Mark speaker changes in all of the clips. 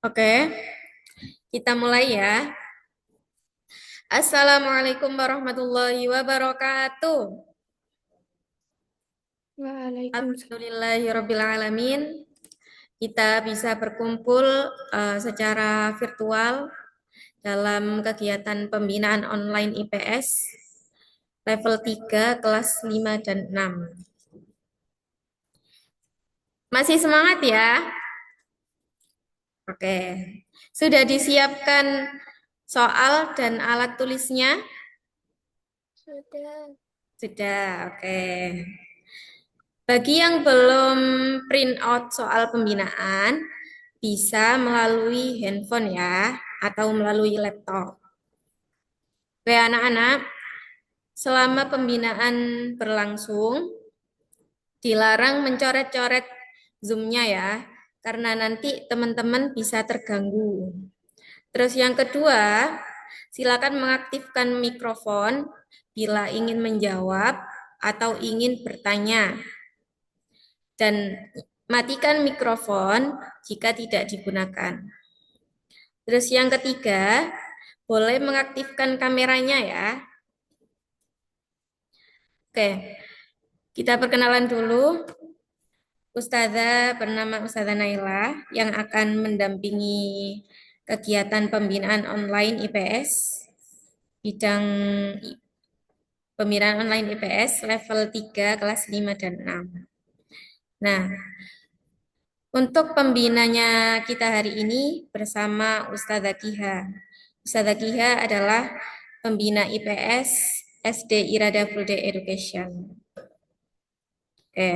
Speaker 1: Oke, kita mulai ya. Assalamualaikum warahmatullahi wabarakatuh.
Speaker 2: Waalaikumsalam.
Speaker 1: Alhamdulillahirrabbilalamin. Kita bisa berkumpul secara virtual dalam kegiatan pembinaan online IPS level 3 kelas 5 dan 6. Masih semangat ya? Oke. Sudah disiapkan soal dan alat tulisnya?
Speaker 2: Sudah.
Speaker 1: Sudah, oke. Bagi yang belum print out soal pembinaan, bisa melalui handphone ya, atau melalui laptop. Oke, anak-anak, selama pembinaan berlangsung, dilarang mencoret-coret Zoom-nya ya, karena nanti teman-teman bisa terganggu. Terus yang kedua, silakan mengaktifkan mikrofon bila ingin menjawab atau ingin bertanya. Dan matikan mikrofon jika tidak digunakan. Terus yang ketiga, boleh mengaktifkan kameranya ya. Oke, kita perkenalan dulu. Ustazah bernama Ustazah Naila yang akan mendampingi kegiatan pembinaan online IPS, bidang pembinaan online IPS level 3 kelas 5 dan 6. Nah, untuk pembinanya kita hari ini bersama Ustazah Kiha. Ustazah Kiha adalah pembina IPS SD Irada Full Day Education. Oke.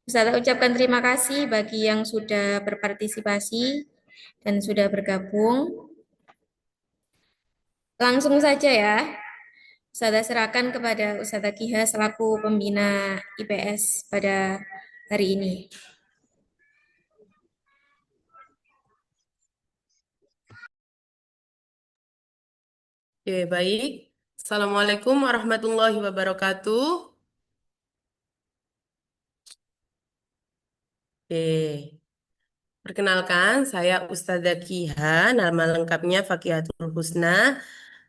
Speaker 1: Ustazah ucapkan terima kasih bagi yang sudah berpartisipasi dan sudah bergabung. Langsung saja ya. Ustazah serahkan kepada Ustazah Kiha selaku pembina IPS pada hari ini.
Speaker 3: Oke, baik. Assalamualaikum warahmatullahi wabarakatuh. Oke, perkenalkan saya Ustazah Kiha, nama lengkapnya Fakihatul Husna.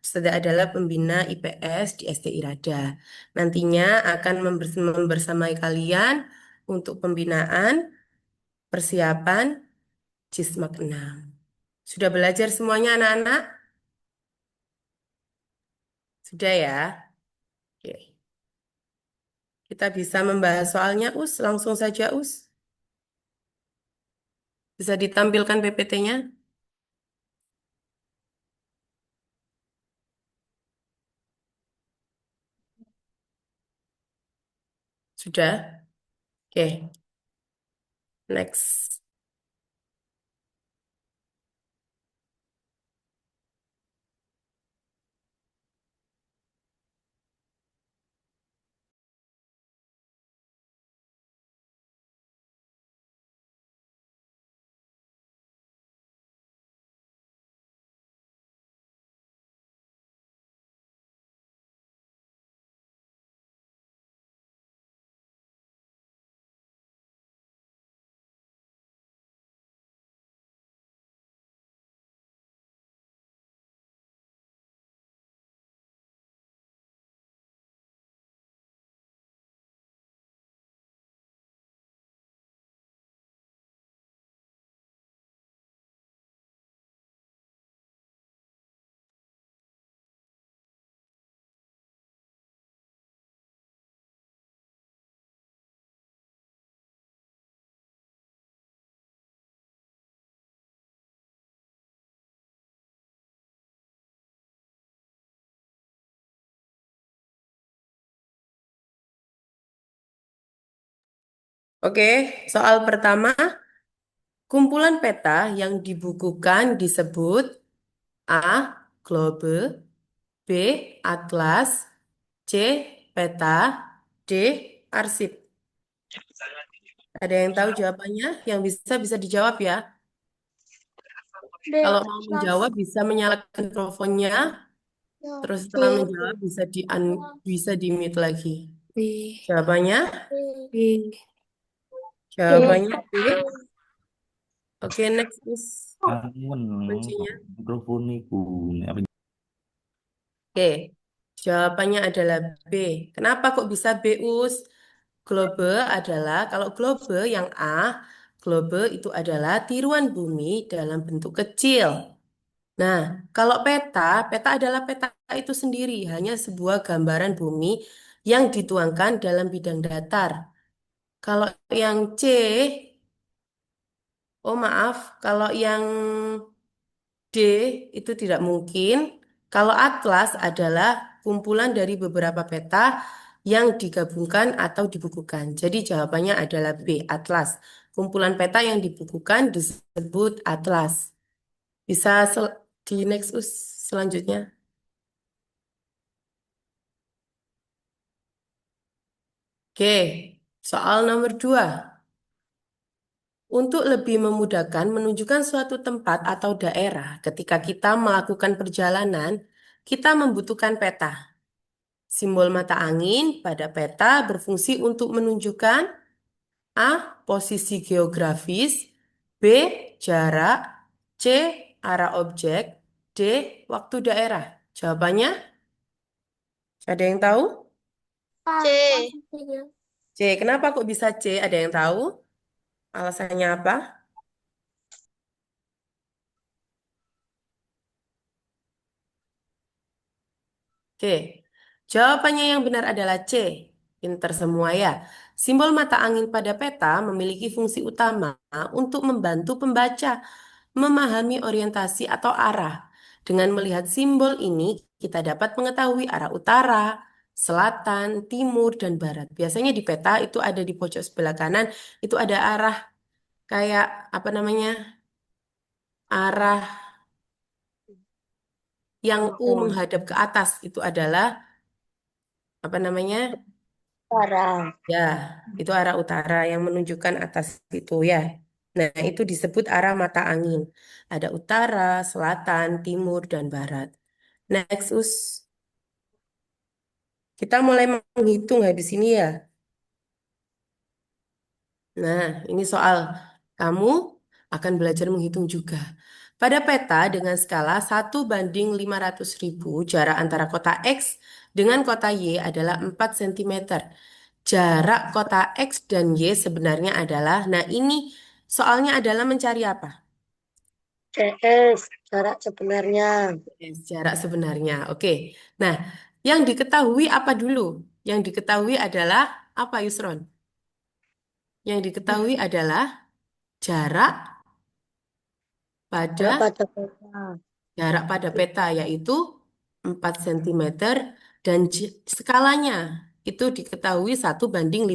Speaker 3: Ustazah adalah pembina IPS di SD Irada. Nantinya akan membersamai kalian untuk pembinaan persiapan JISMAK 6. Sudah belajar semuanya anak-anak? Sudah ya? Oke. Kita bisa membahas soalnya, Langsung saja, Bisa ditampilkan PPT-nya? Sudah? Oke, next. Oke, soal pertama, kumpulan peta yang dibukukan disebut A. Globe, B. Atlas, C. Peta, D. Arsip. Ada yang tahu jawabannya? Yang bisa bisa dijawab ya.
Speaker 2: D.
Speaker 3: Kalau mau
Speaker 2: Atlas.
Speaker 3: menjawab bisa menyalakan mikrofonnya,
Speaker 2: Ya.
Speaker 3: terus
Speaker 2: B.
Speaker 3: setelah menjawab bisa di mute lagi.
Speaker 2: B.
Speaker 3: Jawabannya?
Speaker 2: B.
Speaker 3: Jawabannya
Speaker 2: D.
Speaker 3: B. Oke, next, Miss.
Speaker 4: Aku meneng
Speaker 3: kuncinya?
Speaker 4: mikrofoniku. Apa
Speaker 3: Oke, jawabannya adalah B. Kenapa kok bisa B, Us? Globe adalah, kalau globe yang A, globe itu adalah tiruan bumi dalam bentuk kecil. Nah, kalau peta, peta adalah peta itu sendiri, hanya sebuah gambaran bumi yang dituangkan dalam bidang datar. Kalau yang C, oh maaf, kalau yang D itu tidak mungkin. Kalau atlas adalah kumpulan dari beberapa peta yang digabungkan atau dibukukan. Jadi jawabannya adalah B, atlas. Kumpulan peta yang dibukukan disebut atlas. Bisa di next selanjutnya. Oke, soal nomor 2. Untuk lebih memudahkan menunjukkan suatu tempat atau daerah ketika kita melakukan perjalanan, kita membutuhkan peta. Simbol mata angin pada peta berfungsi untuk menunjukkan A. Posisi geografis, B. Jarak, C. Arah objek, D. Waktu daerah. Jawabannya, ada yang tahu?
Speaker 2: C.
Speaker 3: C. Kenapa kok bisa C? Ada yang tahu? Alasannya apa? Oke, jawabannya yang benar adalah C. Pinter semua ya. Simbol mata angin pada peta memiliki fungsi utama untuk membantu pembaca memahami orientasi atau arah. Dengan melihat simbol ini, kita dapat mengetahui arah utara, selatan, timur, dan barat. Biasanya di peta itu ada di pojok sebelah kanan, itu ada arah kayak apa namanya? Arah yang U menghadap ke atas itu adalah apa namanya?
Speaker 2: Parah.
Speaker 3: Ya, itu arah utara yang menunjukkan atas itu ya. Nah, itu disebut arah mata angin. Ada utara, selatan, timur, dan barat. Next, kita mulai menghitung habis ini ya. Nah, ini soal kamu akan belajar menghitung juga. Pada peta dengan skala 1:500.000, jarak antara kota X dengan kota Y adalah 4 cm. Jarak kota X dan Y sebenarnya adalah, nah ini soalnya adalah mencari apa?
Speaker 2: CS. Jarak sebenarnya.
Speaker 3: Yes, jarak sebenarnya. Oke. Nah, yang diketahui apa dulu? Yang diketahui adalah apa, Yusron? Yang diketahui adalah jarak
Speaker 2: Jarak
Speaker 3: pada
Speaker 2: pada peta.
Speaker 3: peta yaitu 4 cm dan skalanya itu diketahui 1:500.000.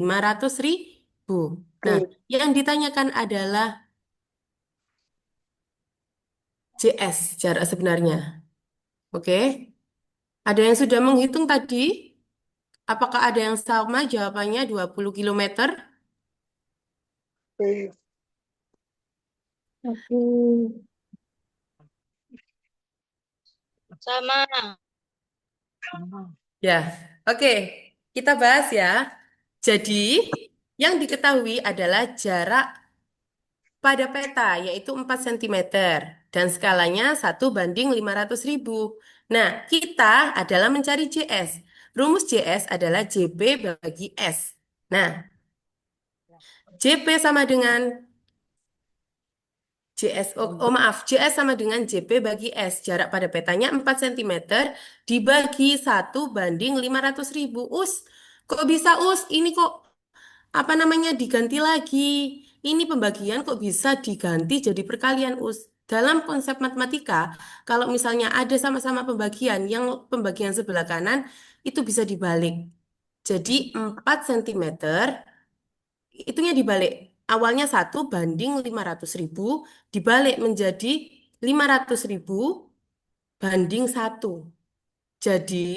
Speaker 3: Nah,
Speaker 2: B.
Speaker 3: yang ditanyakan adalah JS, jarak sebenarnya. Oke. Ada yang sudah menghitung tadi? Apakah ada yang sama jawabannya 20 kilometer?
Speaker 2: B. Sama.
Speaker 3: Ya, oke. Kita bahas ya. Jadi, yang diketahui adalah jarak pada peta, yaitu 4 cm. Dan skalanya 1:500.000. Nah, kita adalah mencari JS. Rumus JS adalah JP bagi S. Nah, JP sama dengan JS, maaf, JS sama dengan JP bagi S. Jarak pada petanya 4 cm dibagi 1:500.000. Kok bisa Ini kok apa namanya diganti lagi? Ini pembagian kok bisa diganti jadi perkalian Dalam konsep matematika, kalau misalnya ada sama-sama pembagian, yang pembagian sebelah kanan itu bisa dibalik. Jadi 4 cm itunya dibalik. Awalnya 1:500.000 dibalik menjadi 500.000 banding 1. Jadi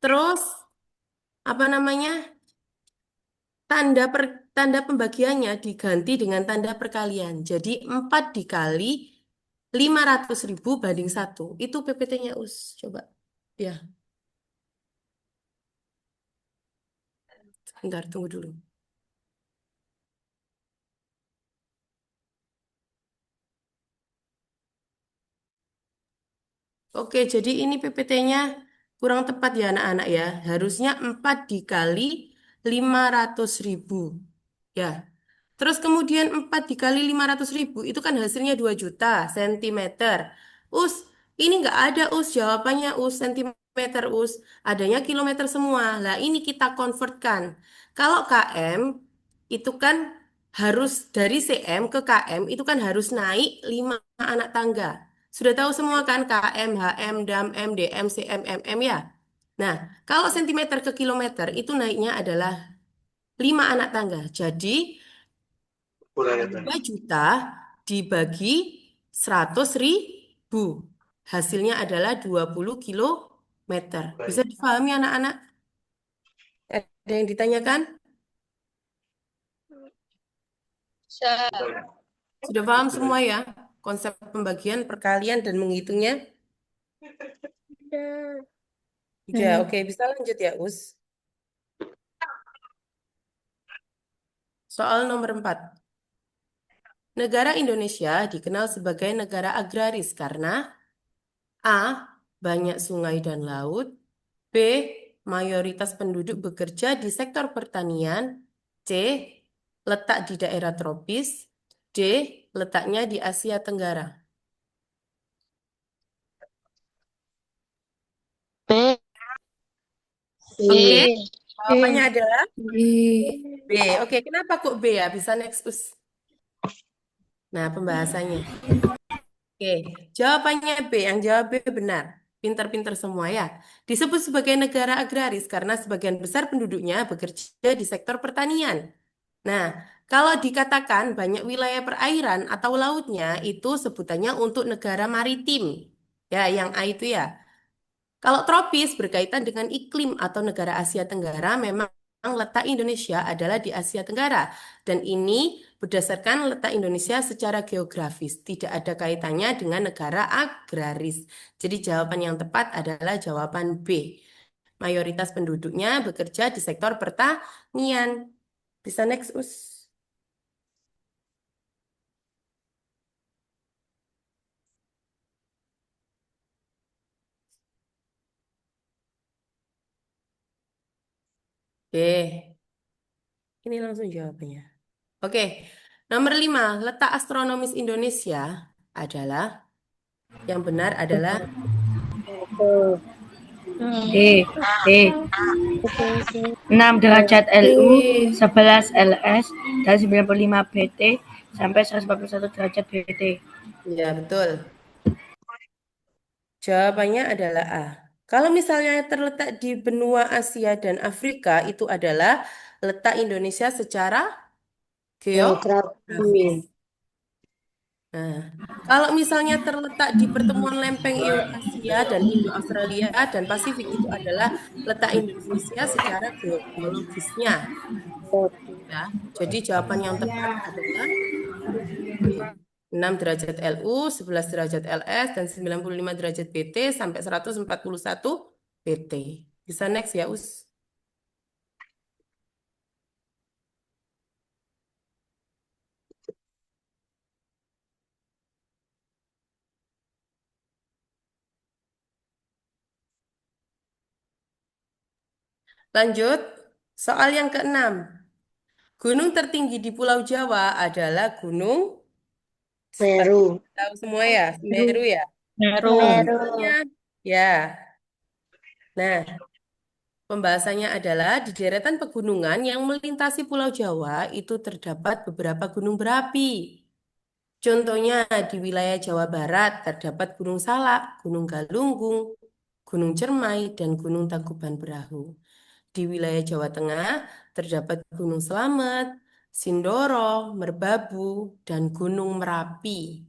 Speaker 3: terus apa namanya? Tanda tanda pembagiannya diganti dengan tanda perkalian. Jadi 4 dikali 500.000 banding 1. Itu PPT-nya Coba. Ya, sebentar tunggu dulu. Oke, jadi ini PPT-nya kurang tepat ya anak-anak ya. Harusnya 4 dikali 500.000. Ya. Terus kemudian 4 dikali 500.000 itu kan hasilnya 2 juta sentimeter. Us, ini nggak ada us jawabannya us sentimeter us. Adanya kilometer semua. Lah ini kita konvertkan. Kalau km itu kan harus dari cm ke km itu kan harus naik 5 anak tangga. Sudah tahu semua kan km, hm, dam, mdm, cm, mm ya. Nah, kalau sentimeter ke kilometer itu naiknya adalah 5 anak tangga. Jadi 2 juta dibagi 100.000. Hasilnya adalah 20 kilometer. Bisa dipahami anak-anak? Ada yang ditanyakan? Sudah paham semua ya? Konsep pembagian, perkalian, dan menghitungnya? Sudah, oke. Bisa lanjut ya, Us? Soal nomor 4. Negara Indonesia dikenal sebagai negara agraris karena A. Banyak sungai dan laut. B. Mayoritas penduduk bekerja di sektor pertanian. C. Letak di daerah tropis. D. Letaknya di Asia Tenggara.
Speaker 2: B.
Speaker 3: Oke,
Speaker 2: B.
Speaker 3: jawabannya adalah
Speaker 1: B.
Speaker 3: B. Oke, kenapa kok B ya? Bisa next, Us. Nah, pembahasannya. Oke, jawabannya B. Yang jawab B benar. Pinter-pinter semua ya. Disebut sebagai negara agraris karena sebagian besar penduduknya bekerja di sektor pertanian. Nah, kalau dikatakan banyak wilayah perairan atau lautnya, itu sebutannya untuk negara maritim. Ya, yang A itu ya. Kalau tropis berkaitan dengan iklim atau negara Asia Tenggara, memang letak Indonesia adalah di Asia Tenggara. Dan ini berdasarkan letak Indonesia secara geografis. Tidak ada kaitannya dengan negara agraris. Jadi jawaban yang tepat adalah jawaban B. Mayoritas penduduknya bekerja di sektor pertanian. Bisa next, Us. Oke, ini langsung jawabannya. Oke, nomor 5, letak astronomis Indonesia adalah, yang benar adalah
Speaker 1: D. D. 6 derajat LU, 11 LS, dan 95 BT sampai 141 derajat BT.
Speaker 3: ya betul. Jawabannya adalah A. Kalau misalnya terletak di benua Asia dan Afrika, itu adalah letak Indonesia secara geografis.
Speaker 2: Geografi.
Speaker 3: Nah, kalau misalnya terletak di pertemuan lempeng Eurasia dan Indo-Australia dan Pasifik, itu adalah letak Indonesia secara geologisnya. Ya, jadi jawaban yang tepat adalah B. 6 derajat LU, 11 derajat LS, dan 95 derajat BT sampai 141 BT. Bisa next ya, Us. Lanjut, soal yang keenam. Gunung tertinggi di Pulau Jawa adalah Gunung,
Speaker 2: Meru.
Speaker 3: tahu semua ya, Semeru ya.
Speaker 1: Meru.
Speaker 3: Pembahasannya, ya. Nah, pembahasannya adalah di deretan pegunungan yang melintasi Pulau Jawa itu terdapat beberapa gunung berapi. Contohnya di wilayah Jawa Barat terdapat Gunung Salak, Gunung Galunggung, Gunung Cermai, dan Gunung Tangkuban Perahu. Di wilayah Jawa Tengah terdapat Gunung Slamet, Sindoro, Merbabu, dan Gunung Merapi.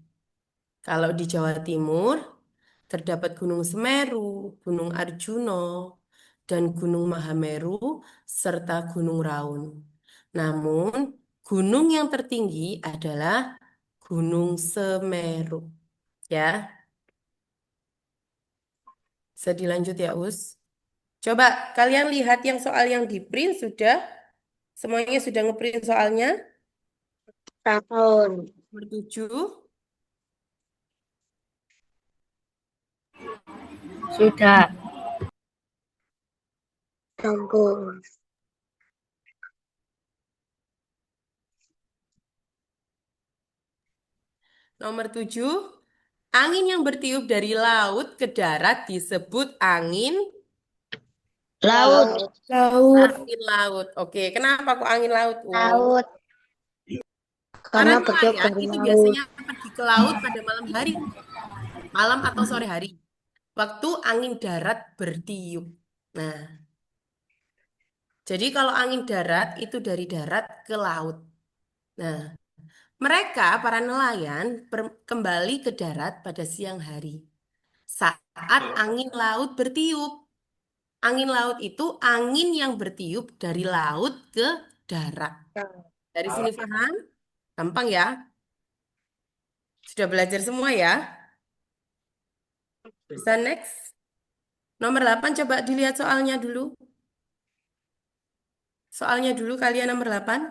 Speaker 3: Kalau di Jawa Timur terdapat Gunung Semeru, Gunung Arjuno, dan Gunung Mahameru, serta Gunung Raung. Namun, gunung yang tertinggi adalah Gunung Semeru. Ya, bisa dilanjut ya, Us. Coba kalian lihat yang soal yang di print sudah. Semuanya sudah ngeprint soalnya.
Speaker 2: Tahun.
Speaker 3: Nomor 7.
Speaker 2: Sudah. Campur.
Speaker 3: Nomor 7, angin yang bertiup dari laut ke darat disebut angin
Speaker 2: Laut.
Speaker 1: Laut.
Speaker 3: angin laut. Oke, kenapa kok angin laut?
Speaker 2: Laut.
Speaker 3: Para
Speaker 2: Karena bertiup
Speaker 3: nelayan
Speaker 2: dari
Speaker 3: itu
Speaker 2: laut.
Speaker 3: biasanya pergi ke laut pada malam hari, malam atau sore hari, waktu angin darat bertiup. Nah, jadi kalau angin darat itu dari darat ke laut. Nah, mereka, para nelayan, kembali ke darat pada siang hari saat angin laut bertiup. Angin laut itu angin yang bertiup dari laut ke darat. Dari sini paham? Gampang ya? Sudah belajar semua ya? Bisa next? Nomor 8 coba dilihat soalnya dulu. Soalnya dulu kalian nomor 8.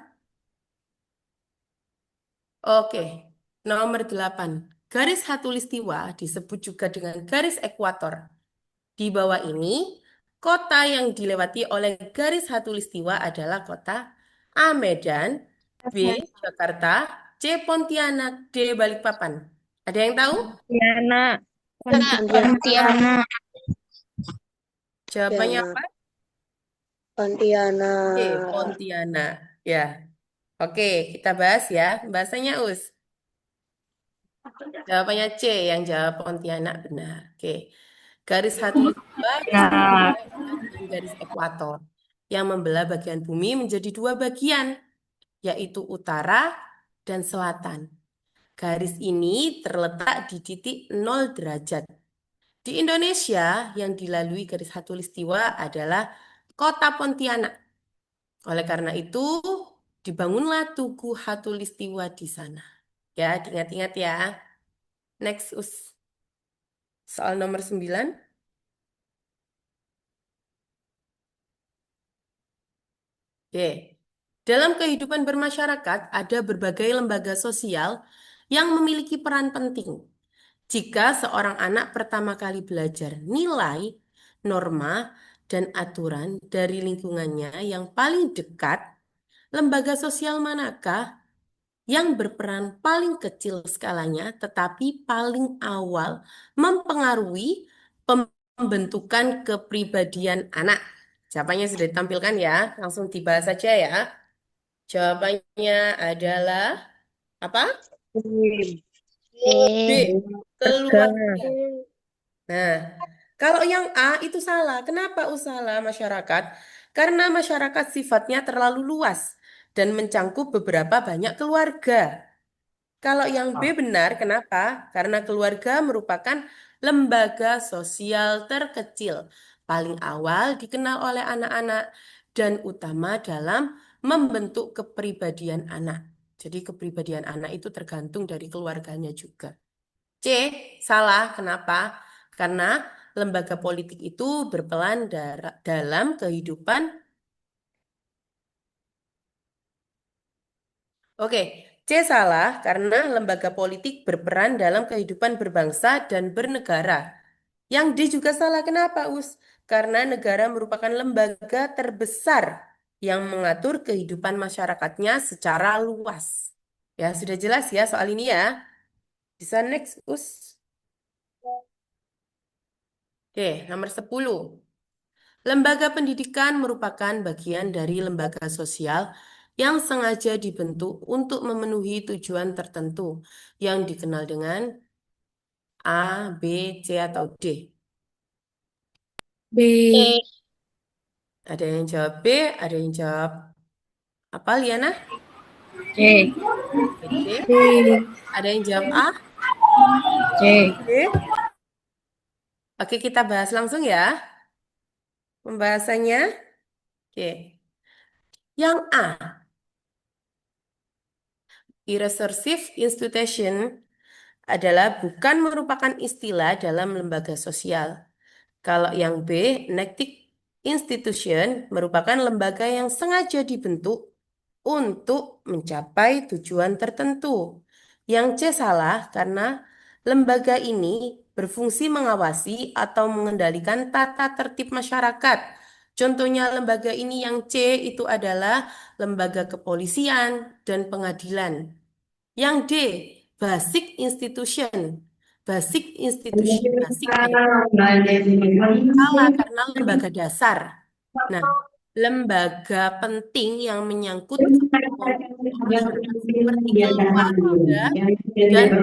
Speaker 3: Oke, nomor 8. Garis khatulistiwa disebut juga dengan garis ekuator. Di bawah ini, kota yang dilewati oleh garis khatulistiwa adalah kota A. Medan, B. Jakarta, C. Pontianak, D. Balikpapan. Ada yang tahu?
Speaker 1: Pontianak.
Speaker 2: Pontianak.
Speaker 3: Jawabannya apa? C.
Speaker 2: Pontianak.
Speaker 3: Pontianak. Ya, oke, kita bahas ya. Bahasanya Us. Jawabannya C, yang jawab Pontianak benar. Oke. Garis khatulistiwa disebut
Speaker 1: Nah,
Speaker 3: juga dengan garis ekuator yang membelah bagian bumi menjadi dua bagian, yaitu utara dan selatan. Garis ini terletak di titik 0 derajat. Di Indonesia, yang dilalui garis khatulistiwa adalah Kota Pontianak. Oleh karena itu, dibangunlah Tugu Khatulistiwa di sana. Ya, diingat-ingat ya. Next, soal nomor 9. Oke. Dalam kehidupan bermasyarakat, ada berbagai lembaga sosial yang memiliki peran penting. Jika seorang anak pertama kali belajar nilai, norma, dan aturan dari lingkungannya yang paling dekat, lembaga sosial manakah yang berperan paling kecil skalanya tetapi paling awal mempengaruhi pembentukan kepribadian anak? Jawabannya sudah ditampilkan ya, langsung dibahas saja ya. Jawabannya adalah apa? B. Keluarga. Nah, kalau yang A itu salah. Kenapa salah masyarakat? Karena masyarakat sifatnya terlalu luas dan mencangkup beberapa banyak keluarga. Kalau yang B benar, kenapa? Karena keluarga merupakan lembaga sosial terkecil, paling awal dikenal oleh anak-anak dan utama dalam membentuk kepribadian anak. Jadi kepribadian anak itu tergantung dari keluarganya juga. C, salah. Kenapa? Karena lembaga politik itu berperan dalam kehidupan. Oke, C salah karena lembaga politik berperan dalam kehidupan berbangsa dan bernegara. Yang D juga salah. Kenapa, Us? Karena negara merupakan lembaga terbesar yang mengatur kehidupan masyarakatnya secara luas. Ya, sudah jelas ya soal ini ya. Bisa next, Us. Oke, nomor 10. Lembaga pendidikan merupakan bagian dari lembaga sosial yang sengaja dibentuk untuk memenuhi tujuan tertentu yang dikenal dengan A, B, C, atau D.
Speaker 1: B.
Speaker 3: Ada yang jawab B, ada yang jawab apa, Liana?
Speaker 1: C.
Speaker 3: Oke, C.
Speaker 1: C.
Speaker 3: Ada yang jawab A,
Speaker 1: C.
Speaker 3: B. Oke, kita bahas langsung ya pembahasannya. Oke, yang A, irreversive institution, adalah bukan merupakan istilah dalam lembaga sosial. Kalau yang B, Nectic Institution, merupakan lembaga yang sengaja dibentuk untuk mencapai tujuan tertentu. Yang C salah karena lembaga ini berfungsi mengawasi atau mengendalikan tata tertib masyarakat. Contohnya lembaga ini yang C itu adalah lembaga kepolisian dan pengadilan. Yang D, basic institution. Basic institution, basic ya. Salah karena lembaga dasar. Nah, lembaga penting yang menyangkut kepentingan masyarakat seperti keluarga dan agama. Jadi,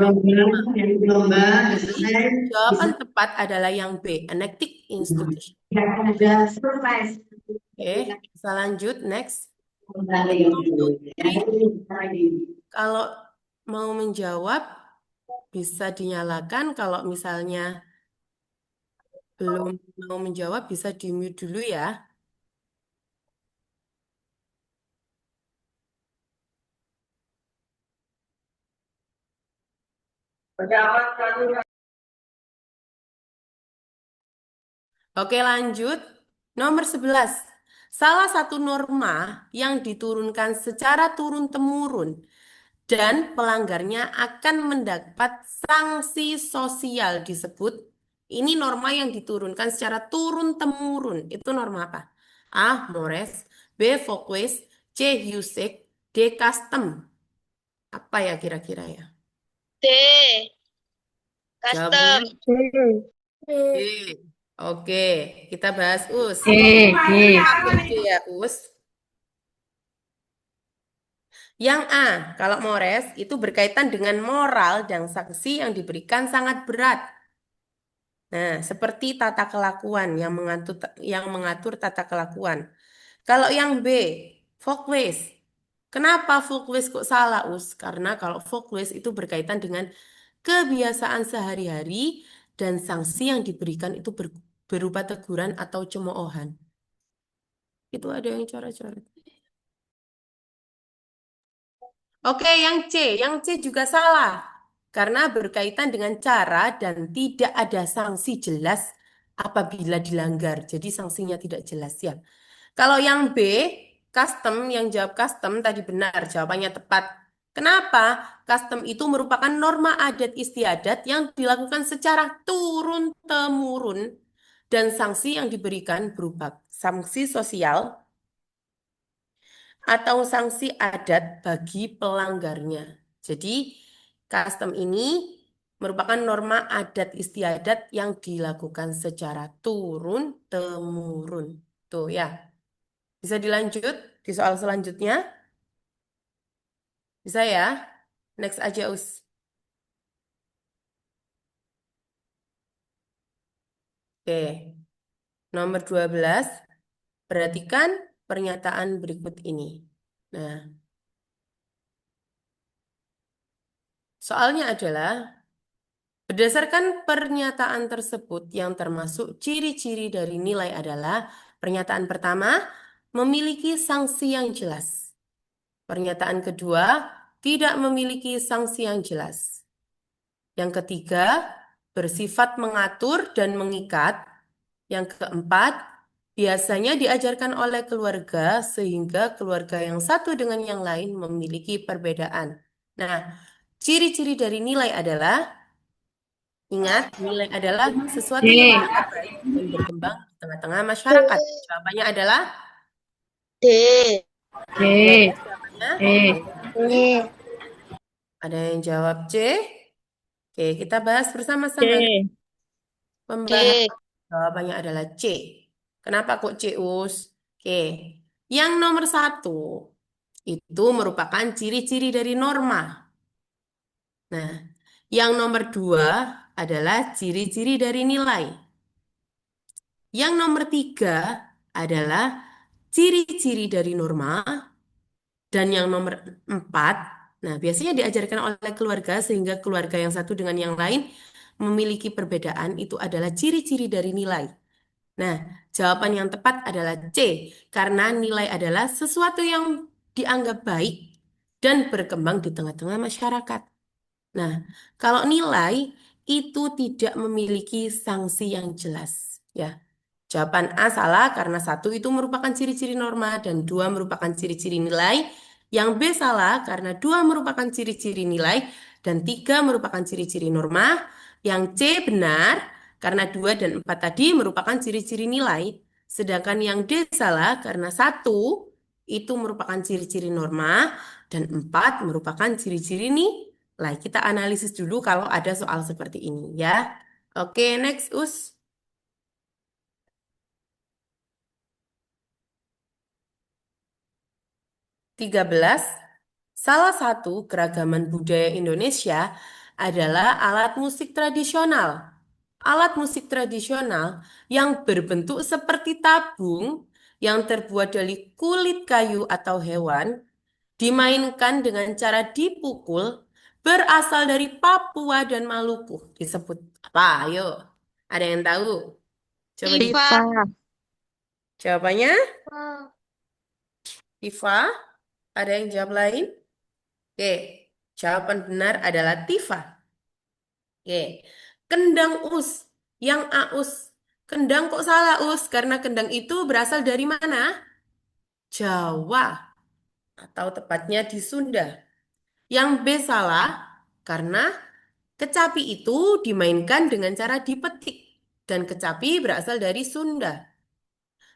Speaker 3: jawaban tepat adalah yang B, enacting institution. Oke, bisa lanjut, next. Kalau mau menjawab, bisa dinyalakan. Kalau misalnya belum mau menjawab, bisa di-mute dulu ya. Oke, lanjut. Nomor 11. Salah satu norma yang diturunkan secara turun-temurun dan pelanggarnya akan mendapat sanksi sosial disebut. Ini norma yang diturunkan secara turun-temurun. Itu norma apa? A. Mores, B. Folkways, C. Husek, D. Custom. Apa ya kira-kira ya?
Speaker 2: D.
Speaker 3: Jawabannya
Speaker 2: Custom.
Speaker 3: D. Oke, kita bahas US.
Speaker 1: D.
Speaker 3: Kenapa D ya US? Yang A, kalau Mores itu berkaitan dengan moral dan sanksi yang diberikan sangat berat. Nah, seperti tata kelakuan yang mengatur tata kelakuan. Kalau yang B, folkways. Kenapa folkways kok salah, Us? Karena kalau folkways itu berkaitan dengan kebiasaan sehari-hari dan sanksi yang diberikan itu berupa teguran atau cemoohan. Itu ada yang coret-coret. Oke, yang C juga salah. Karena berkaitan dengan cara dan tidak ada sanksi jelas apabila dilanggar. Jadi sanksinya tidak jelas ya. Kalau yang B, custom, yang jawab custom tadi benar, jawabannya tepat. Kenapa? Custom itu merupakan norma adat istiadat yang dilakukan secara turun-temurun dan sanksi yang diberikan berupa sanksi sosial atau sanksi adat bagi pelanggarnya. Jadi, custom ini merupakan norma adat istiadat yang dilakukan secara turun-temurun. Tuh ya. Bisa dilanjut di soal selanjutnya? Bisa ya? Next aja, Us. Oke. Nomor 12. Perhatikan pernyataan berikut ini. Nah, soalnya adalah berdasarkan pernyataan tersebut yang termasuk ciri-ciri dari nilai adalah pernyataan pertama, memiliki sanksi yang jelas. Pernyataan kedua, tidak memiliki sanksi yang jelas. Yang ketiga, bersifat mengatur dan mengikat. Yang keempat, biasanya diajarkan oleh keluarga sehingga keluarga yang satu dengan yang lain memiliki perbedaan. Nah, ciri-ciri dari nilai adalah ingat, nilai adalah sesuatu yang
Speaker 1: D.
Speaker 3: dianggap baik dan berkembang di tengah-tengah masyarakat. Jawabannya adalah
Speaker 2: D.
Speaker 1: D.
Speaker 3: jawabannya.
Speaker 1: D.
Speaker 3: Ada yang jawab C? Oke, kita bahas bersama-sama. Pembahasan jawabannya adalah C. Kenapa kok C, Us? Oke, yang nomor 1 itu merupakan ciri-ciri dari norma. Nah, yang nomor 2 adalah ciri-ciri dari nilai. Yang nomor 3 adalah ciri-ciri dari norma. Dan yang nomor 4, nah biasanya diajarkan oleh keluarga sehingga keluarga yang satu dengan yang lain memiliki perbedaan itu adalah ciri-ciri dari nilai. Nah, jawaban yang tepat adalah C, karena nilai adalah sesuatu yang dianggap baik dan berkembang di tengah-tengah masyarakat. Nah, kalau nilai itu tidak memiliki sanksi yang jelas, ya. Jawaban A salah karena 1 itu merupakan ciri-ciri norma dan 2 merupakan ciri-ciri nilai. Yang B salah karena 2 merupakan ciri-ciri nilai dan 3 merupakan ciri-ciri norma. Yang C benar karena 2 dan 4 tadi merupakan ciri-ciri nilai. Sedangkan yang D salah karena 1 itu merupakan ciri-ciri norma dan 4 merupakan ciri-ciri nilai. Kita analisis dulu kalau ada soal seperti ini ya. Oke, next Us. 13. Salah satu keragaman budaya Indonesia adalah alat musik tradisional. Alat musik tradisional yang berbentuk seperti tabung yang terbuat dari kulit kayu atau hewan dimainkan dengan cara dipukul berasal dari Papua dan Maluku. Disebut apa? Ayo, ada yang tahu? Coba di
Speaker 2: Tifa.
Speaker 3: jawabannya, Tifa. Ada yang jawab lain? Oke, jawaban benar adalah Tifa. Oke, kendang Us, yang Aus. Kendang kok salah Us? Karena kendang itu berasal dari mana? Jawa, atau tepatnya di Sunda. Yang B salah, karena kecapi itu dimainkan dengan cara dipetik. Dan kecapi berasal dari Sunda.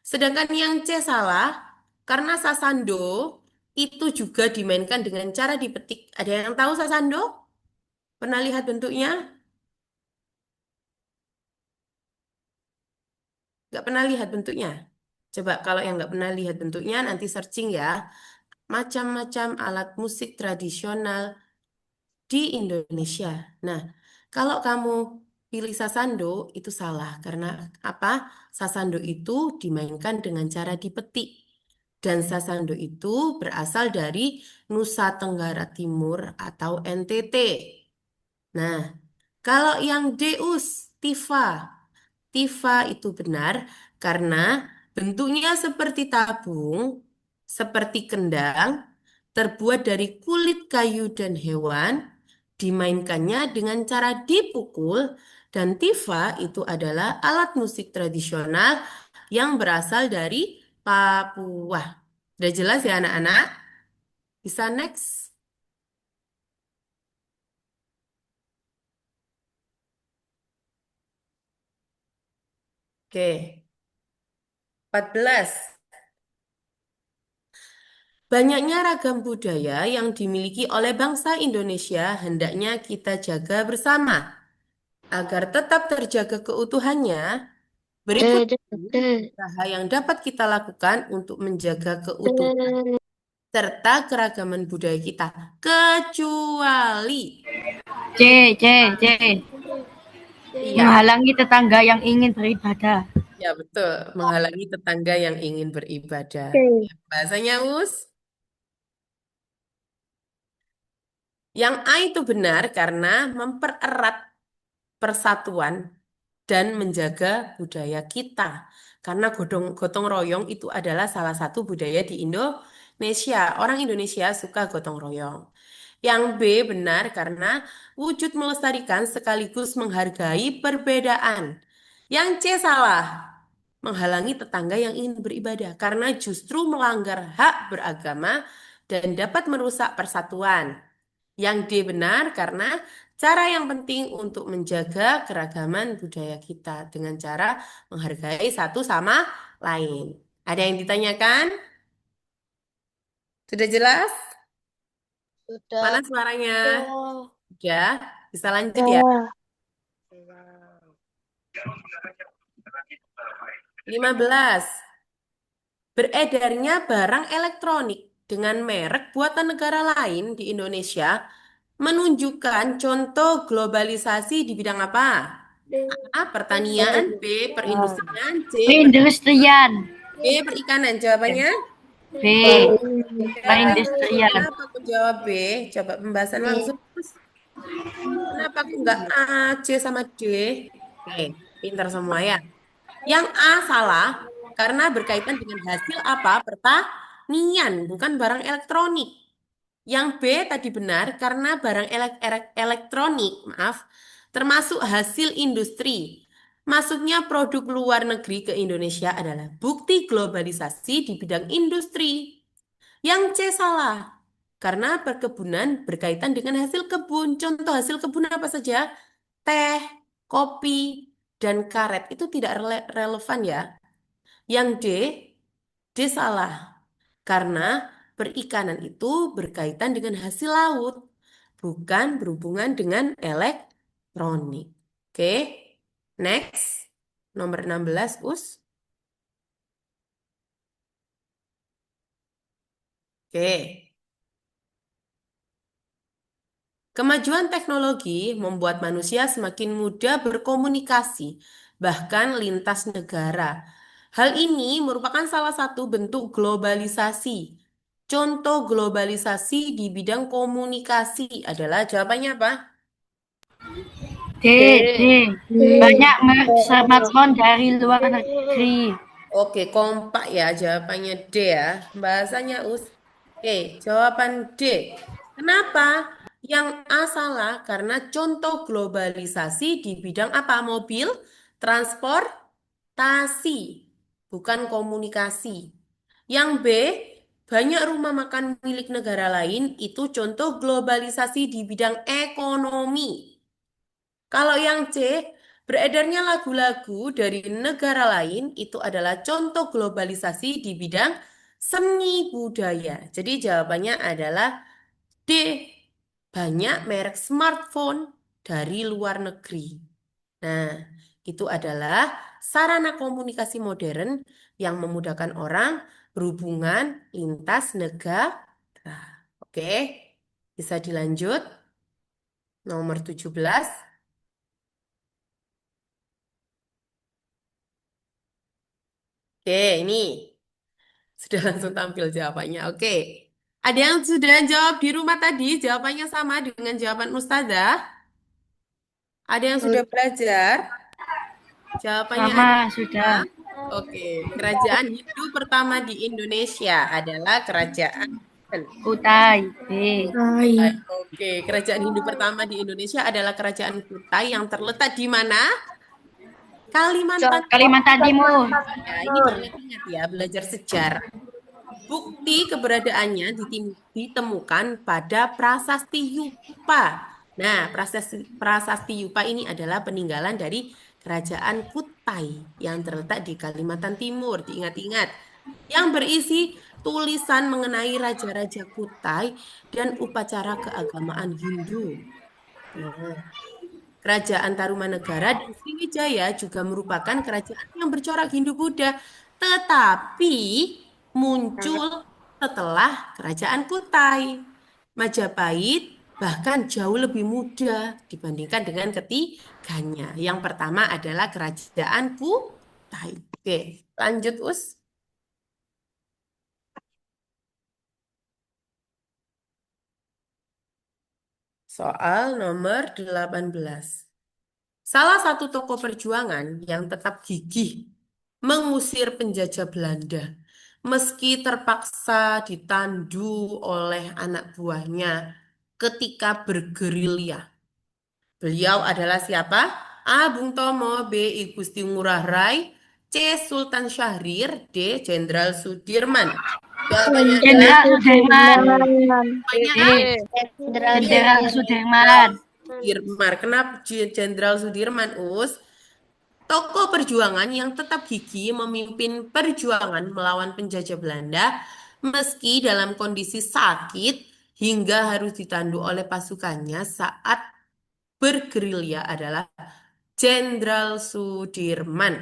Speaker 3: Sedangkan yang C salah, karena sasando itu juga dimainkan dengan cara dipetik. Ada yang tahu sasando? Pernah lihat bentuknya? Nggak pernah lihat bentuknya? Coba kalau yang nggak pernah lihat bentuknya, nanti searching ya. Macam-macam alat musik tradisional di Indonesia. Nah, kalau kamu pilih sasando, itu salah. Karena apa? Sasando itu dimainkan dengan cara dipetik. Dan sasando itu berasal dari Nusa Tenggara Timur atau NTT. Nah, kalau yang Deus, Tifa. Tifa itu benar karena bentuknya seperti tabung, seperti kendang, terbuat dari kulit kayu dan hewan, dimainkannya dengan cara dipukul, dan tifa itu adalah alat musik tradisional yang berasal dari Papua. Udah jelas ya anak-anak? Bisa next? Oke, 14. Banyaknya ragam budaya yang dimiliki oleh bangsa Indonesia hendaknya kita jaga bersama. Agar tetap terjaga keutuhannya, berikut usaha yang dapat kita lakukan untuk menjaga keutuhan serta keragaman budaya kita. Kecuali,
Speaker 5: C, C, C.
Speaker 3: iya,
Speaker 5: Menghalangi tetangga yang ingin beribadah.
Speaker 3: ya betul, menghalangi tetangga yang ingin beribadah. Bahasanya, Us? Yang A itu benar karena mempererat persatuan dan menjaga budaya kita. Karena gotong royong itu adalah salah satu budaya di Indonesia. Orang Indonesia suka gotong royong. Yang B benar karena wujud melestarikan sekaligus menghargai perbedaan. Yang C salah, menghalangi tetangga yang ingin beribadah karena justru melanggar hak beragama dan dapat merusak persatuan. Yang D benar karena cara yang penting untuk menjaga keragaman budaya kita dengan cara menghargai satu sama lain. Ada yang ditanyakan? Sudah jelas? Mana
Speaker 2: Sudah.
Speaker 3: suaranya? Sudah? Bisa lanjut ya? 15. Beredarnya barang elektronik dengan merek buatan negara lain di Indonesia menunjukkan contoh globalisasi di bidang apa? A. Pertanian, B. Perindustrian, C.
Speaker 5: Perindustrian.
Speaker 3: B. Perikanan. Jawabannya?
Speaker 5: B. Perindustrian.
Speaker 3: Kenapa aku jawab B? Coba pembahasan langsung. Terus. Kenapa aku nggak A, C sama D? Oke, pintar semua ya. Yang A salah karena berkaitan dengan hasil apa? Pertanian, bukan barang elektronik. Yang B tadi benar karena barang elektronik, maaf, termasuk hasil industri. Masuknya produk luar negeri ke Indonesia adalah bukti globalisasi di bidang industri. Yang C salah karena perkebunan berkaitan dengan hasil kebun. Contoh hasil kebun apa saja? Teh, kopi, dan karet. Itu tidak relevan ya. Yang D salah. Karena perikanan itu berkaitan dengan hasil laut, bukan berhubungan dengan elektronik. Oke, next. Nomor 16, Us. Oke. Kemajuan teknologi membuat manusia semakin mudah berkomunikasi, bahkan lintas negara. Hal ini merupakan salah satu bentuk globalisasi. Contoh globalisasi di bidang komunikasi adalah jawabannya apa?
Speaker 5: D. Banyak merek smartphone dari luar negeri.
Speaker 3: Oke, kompak ya jawabannya D ya. Bahasanya Us. Oke, jawaban D. Kenapa? Yang A salah karena contoh globalisasi di bidang apa? Mobil, transportasi, bukan komunikasi. Yang B, banyak rumah makan milik negara lain itu contoh globalisasi di bidang ekonomi. Kalau yang C, beredarnya lagu-lagu dari negara lain itu adalah contoh globalisasi di bidang seni budaya. Jadi jawabannya adalah D. Banyak merek smartphone dari luar negeri. Nah, itu adalah sarana komunikasi modern yang memudahkan orang berhubungan lintas negara. Oke, bisa dilanjut. Nomor 17. Oke, ini sudah langsung tampil jawabannya. Oke. Ada yang sudah jawab di rumah tadi, jawabannya sama dengan jawaban Ustazah. Ada yang sudah belajar, jawabannya
Speaker 5: Sama,
Speaker 3: adalah
Speaker 5: sudah.
Speaker 3: oke. Kerajaan Hindu pertama di Indonesia adalah kerajaan.
Speaker 5: Kutai. B.
Speaker 3: Oke, kerajaan Hindu pertama di Indonesia adalah kerajaan Kutai yang terletak di mana? Kalimantan.
Speaker 5: Kalimantan Timur.
Speaker 3: Ya, ini diingat-ingat ya, belajar sejarah. Bukti keberadaannya ditemukan pada Prasasti Yupa. Nah, Prasasti Yupa ini adalah peninggalan dari Kerajaan Kutai yang terletak di Kalimantan Timur. Diingat-ingat. Yang berisi tulisan mengenai raja-raja Kutai dan upacara keagamaan Hindu. Nah, Kerajaan Tarumanegara dan Sriwijaya juga merupakan kerajaan yang bercorak Hindu-Buddha, tetapi muncul setelah Kerajaan Kutai. Majapahit bahkan jauh lebih muda dibandingkan dengan ketiganya. Yang pertama adalah Kerajaan Kutai. Oke, lanjut Us. Soal nomor 18. Salah satu tokoh perjuangan yang tetap gigih mengusir penjajah Belanda, meski terpaksa ditandu oleh anak buahnya ketika bergerilya. Beliau adalah siapa? A. Bung Tomo, B. I Gusti Ngurah Rai, C. Sultan Syahrir, D. Jenderal Sudirman. Jawabannya adalah
Speaker 5: Jenderal Sudirman.
Speaker 3: jawabannya
Speaker 5: D.
Speaker 3: A.
Speaker 5: Jenderal Sudirman.
Speaker 3: Sudirman. Kenapa Jenderal Sudirman, Us? Tokoh perjuangan yang tetap gigih memimpin perjuangan melawan penjajah Belanda meski dalam kondisi sakit hingga harus ditandu oleh pasukannya saat bergerilya adalah Jenderal Sudirman.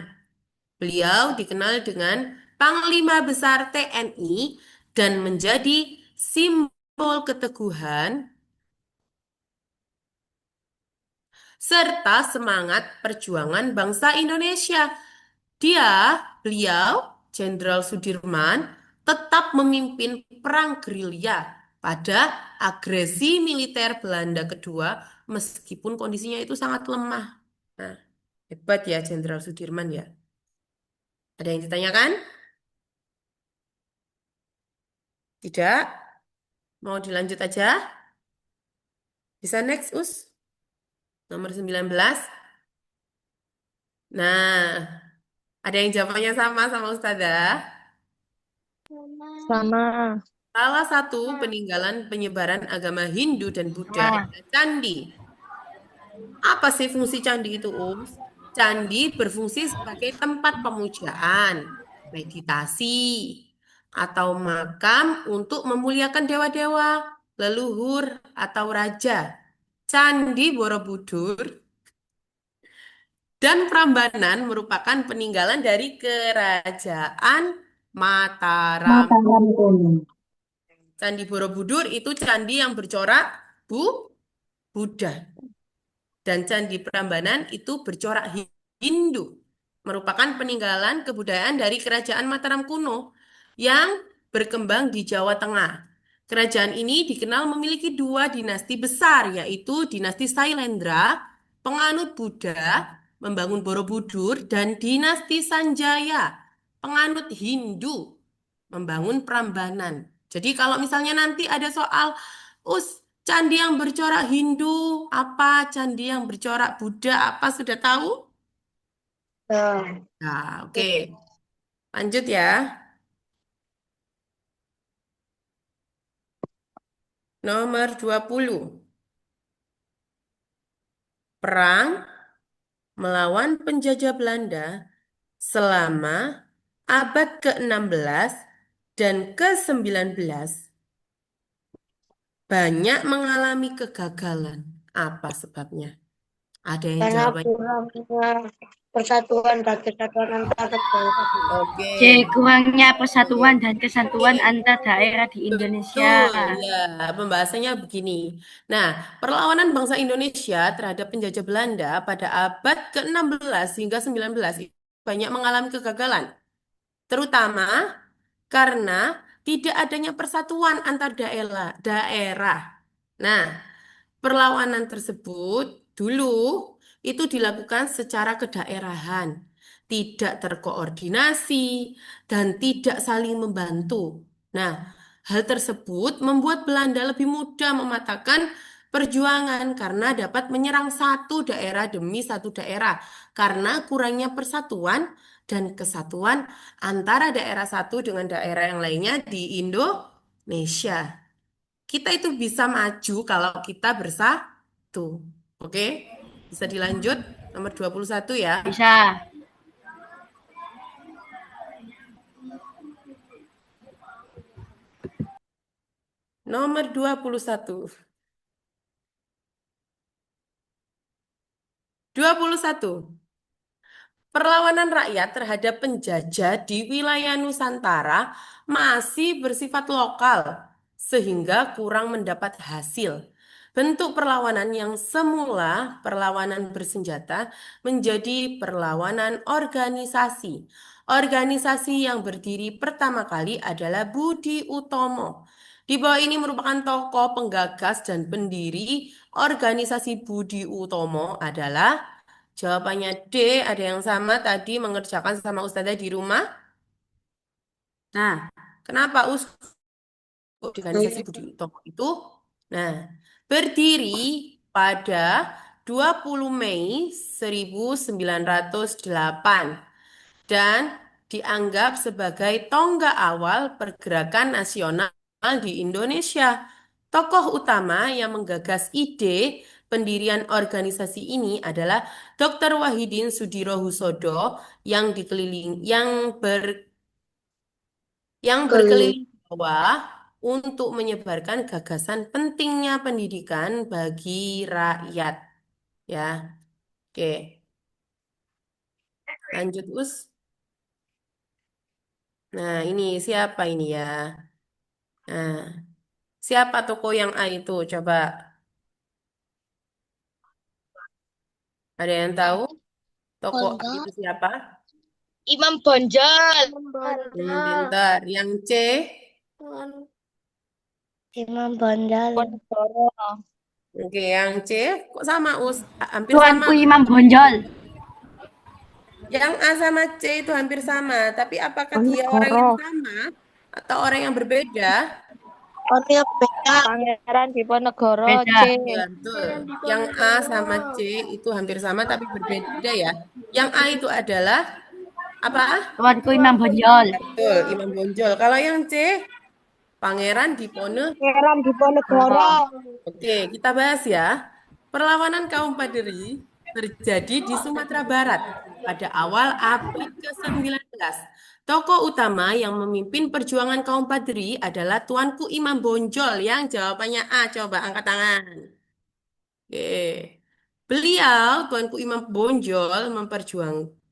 Speaker 3: Beliau dikenal dengan Panglima Besar TNI dan menjadi simbol keteguhan serta semangat perjuangan bangsa Indonesia. Beliau, Jenderal Sudirman, tetap memimpin perang gerilya pada agresi militer Belanda kedua, meskipun kondisinya itu sangat lemah. Nah, hebat ya Jenderal Sudirman ya. Ada yang ditanyakan? Tidak? Mau dilanjut aja? Bisa next, Us? Nomor 19. Nah, ada yang jawabannya sama Ustazah?
Speaker 2: Sama.
Speaker 3: Salah satu peninggalan penyebaran agama Hindu dan Buddha
Speaker 5: Sama.
Speaker 3: adalah candi. Apa sih fungsi candi itu, Us? Candi berfungsi sebagai tempat pemujaan, meditasi, atau makam untuk memuliakan dewa-dewa, leluhur, atau raja. Candi Borobudur dan Prambanan merupakan peninggalan dari Kerajaan Mataram.
Speaker 5: Mataram kuno.
Speaker 3: Candi Borobudur itu candi yang bercorak Buddha. Dan Candi Prambanan itu bercorak Hindu, merupakan peninggalan kebudayaan dari Kerajaan Mataram kuno yang berkembang di Jawa Tengah. Kerajaan ini dikenal memiliki dua dinasti besar, yaitu dinasti Sailendra, penganut Buddha, membangun Borobudur, dan dinasti Sanjaya, penganut Hindu, membangun Prambanan. Jadi kalau misalnya nanti ada soal, candi yang bercorak Hindu, apa? Candi yang bercorak Buddha, apa? Sudah tahu?
Speaker 2: Nah,
Speaker 3: Nah, oke. Lanjut ya. Nomor 20. Perang melawan penjajah Belanda selama abad ke-16 dan ke-19 banyak mengalami kegagalan. Apa sebabnya? Ada yang
Speaker 2: karena
Speaker 3: jawabannya?
Speaker 2: kurangnya persatuan dan kesatuan antar daerah.
Speaker 3: Oke.
Speaker 5: C. Kurangnya persatuan dan kesatuan antar daerah di Indonesia.
Speaker 3: Betul, ya. Pembahasannya begini. Nah, perlawanan bangsa Indonesia terhadap penjajah Belanda pada abad ke-16 hingga 19 itu banyak mengalami kegagalan, terutama karena tidak adanya persatuan antar daerah. Nah, perlawanan tersebut dulu itu dilakukan secara kedaerahan, tidak terkoordinasi, dan tidak saling membantu. Nah, hal tersebut membuat Belanda lebih mudah mematahkan perjuangan karena dapat menyerang satu daerah demi satu daerah karena kurangnya persatuan dan kesatuan antara daerah satu dengan daerah yang lainnya di Indonesia. Kita itu bisa maju kalau kita bersatu. Oke? Bisa dilanjut nomor 21 ya.
Speaker 5: Bisa.
Speaker 3: Nomor 21. 21. Perlawanan rakyat terhadap penjajah di wilayah Nusantara masih bersifat lokal, sehingga kurang mendapat hasil. Bentuk perlawanan yang semula perlawanan bersenjata menjadi perlawanan organisasi. Organisasi yang berdiri pertama kali adalah Budi Utomo. Di bawah ini merupakan tokoh penggagas dan pendiri organisasi Budi Utomo adalah jawabannya D, ada yang sama tadi mengerjakan sama Ustazah di rumah. Nah, kenapa organisasi Budi Utomo itu? Nah, berdiri pada 20 Mei 1908 dan dianggap sebagai tonggak awal pergerakan nasional di Indonesia. Tokoh utama yang menggagas ide pendirian organisasi ini adalah Dr. Wahidin Sudirohusodo yang berkeliling Jawa untuk menyebarkan gagasan pentingnya pendidikan bagi rakyat. Ya, oke. Lanjut, Us. Nah, ini siapa ini ya? Nah, siapa tokoh yang A itu? Coba ada yang tahu tokoh A itu siapa?
Speaker 2: Imam Bonjol.
Speaker 3: Pintar. Yang C?
Speaker 2: Imam Bonjol.
Speaker 3: Oke, yang C kok sama Us? Hampir sama.
Speaker 5: Tuanku Imam Bonjol.
Speaker 3: Yang A sama C itu hampir sama, tapi apakah dia orang yang sama atau orang yang berbeda?
Speaker 2: Orangnya beda.
Speaker 6: Pangeran Diponegoro
Speaker 5: Beda.
Speaker 6: C.
Speaker 3: Ya, betul. Yang A sama C itu hampir sama tapi berbeda ya. Yang A itu adalah apa?
Speaker 5: Tuanku Imam Bonjol.
Speaker 3: Betul, Imam Bonjol. Kalau yang C, Pangeran Diponegoro.
Speaker 2: Pangeran Diponegoro.
Speaker 3: Oke, kita bahas ya. Perlawanan kaum Paderi terjadi di Sumatera Barat pada awal abad ke-19. Tokoh utama yang memimpin perjuangan kaum Paderi adalah Tuanku Imam Bonjol yang jawabannya A. Coba angkat tangan. Oke. Beliau, Tuanku Imam Bonjol,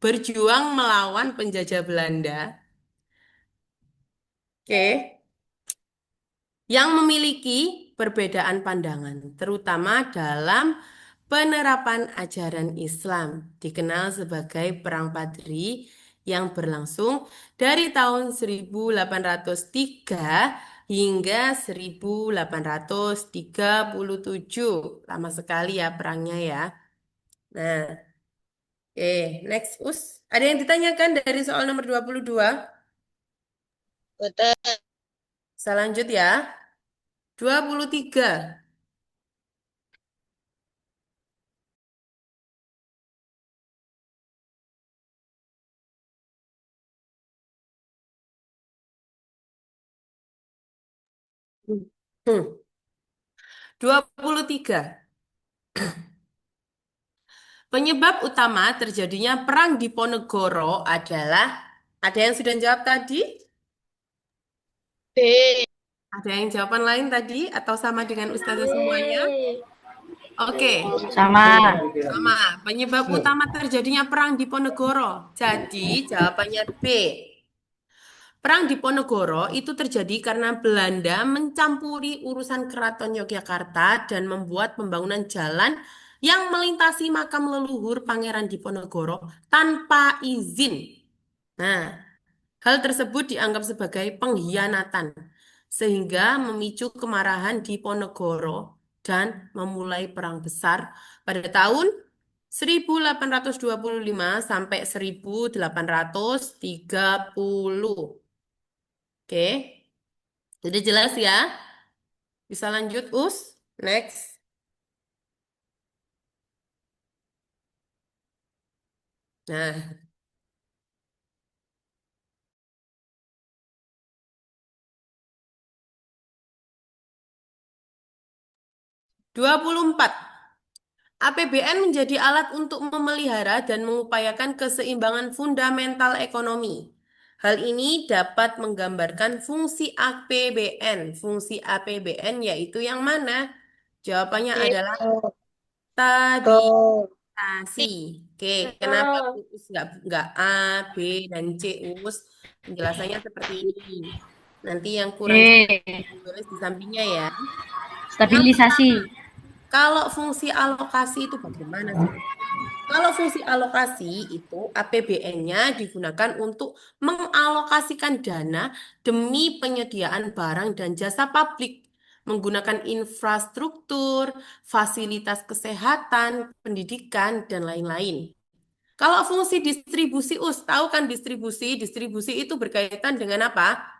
Speaker 3: berjuang melawan penjajah Belanda. Oke. Yang memiliki perbedaan pandangan, terutama dalam penerapan ajaran Islam, dikenal sebagai Perang Padri yang berlangsung dari tahun 1803 hingga 1837. Lama sekali ya perangnya ya. Nah, next Us. Ada yang ditanyakan dari soal nomor 22?
Speaker 2: Betul.
Speaker 3: Selanjut ya. 23. Hmm. 23. Penyebab utama terjadinya perang di Ponegoro adalah, ada yang sudah jawab tadi?
Speaker 2: B.
Speaker 3: Ada yang jawaban lain tadi atau sama dengan Ustazah semuanya? Oke,
Speaker 5: Sama.
Speaker 3: sama. Penyebab utama terjadinya perang di Ponegoro. Jadi jawabannya B. Perang di Ponegoro itu terjadi karena Belanda mencampuri urusan Keraton Yogyakarta dan membuat pembangunan jalan yang melintasi makam leluhur Pangeran Diponegoro tanpa izin. Nah, hal tersebut dianggap sebagai pengkhianatan, sehingga memicu kemarahan Diponegoro dan memulai perang besar pada tahun 1825 sampai 1830. Oke, jadi jelas ya? Bisa lanjut, Us? Next. Nah, 24. APBN menjadi alat untuk memelihara dan mengupayakan keseimbangan fundamental ekonomi. Hal ini dapat menggambarkan fungsi APBN. Fungsi APBN yaitu yang mana? Jawabannya adalah
Speaker 2: Betul.
Speaker 3: stabilisasi. Oke, kenapa Us nggak A, B, dan C, Us? Penjelasannya seperti ini. Nanti yang kurang jelas
Speaker 5: D.
Speaker 3: tulis di sampingnya ya. Yang
Speaker 5: Stabilisasi.
Speaker 3: Kalau fungsi alokasi itu bagaimana sih? Kalau fungsi alokasi itu APBN-nya digunakan untuk mengalokasikan dana demi penyediaan barang dan jasa publik, menggunakan infrastruktur, fasilitas kesehatan, pendidikan, dan lain-lain. Kalau fungsi distribusi US, tahu kan distribusi? Distribusi itu berkaitan dengan apa?